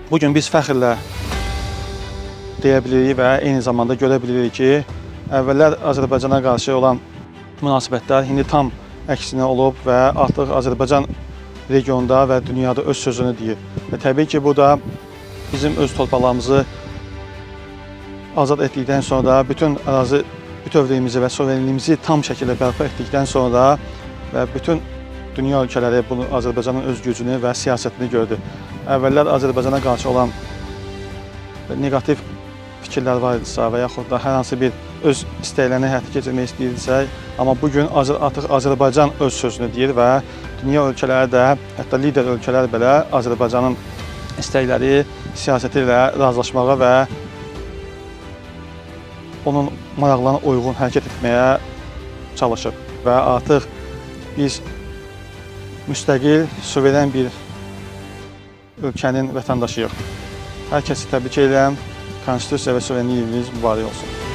Bugün biz fəxrlə deyə bilirik və eyni zamanda görə bilirik ki, əvvəllər Azərbaycana qarşı olan münasibətlər indi tam əksinə olub və artıq Azərbaycan regionda və dünyada öz sözünü deyir. Və təbii ki, bu da bizim öz torpaqlarımızı azad etdikdən sonra bütün ərazi bütövlüyümüzü və suverenliyimizi tam şəkildə bərpa etdikdən sonra və bütün dünya ölkələri bunu Azərbaycanın öz gücünü və siyasətini gördü. Əvvəllər Azərbaycana qarşı olan negativ fikirlər var idisə və yaxud da hər hansı bir öz istəklərini həyata keçirmək istəyirdisə, amma bugün artıq Azərbaycan öz sözünü deyir və dünya ölkələri də, hətta lider ölkələr belə Azərbaycanın istəkləri, siyasəti ilə razılaşmağa və onun maraqlarına uyğun hərəkət etməyə çalışır. Və artıq biz müstəqil, suveren bir ölkənin vətəndaşıyıq. Hər kəsi təbrik edirəm. Konstitusiya və suverenliyimiz mübarək olsun.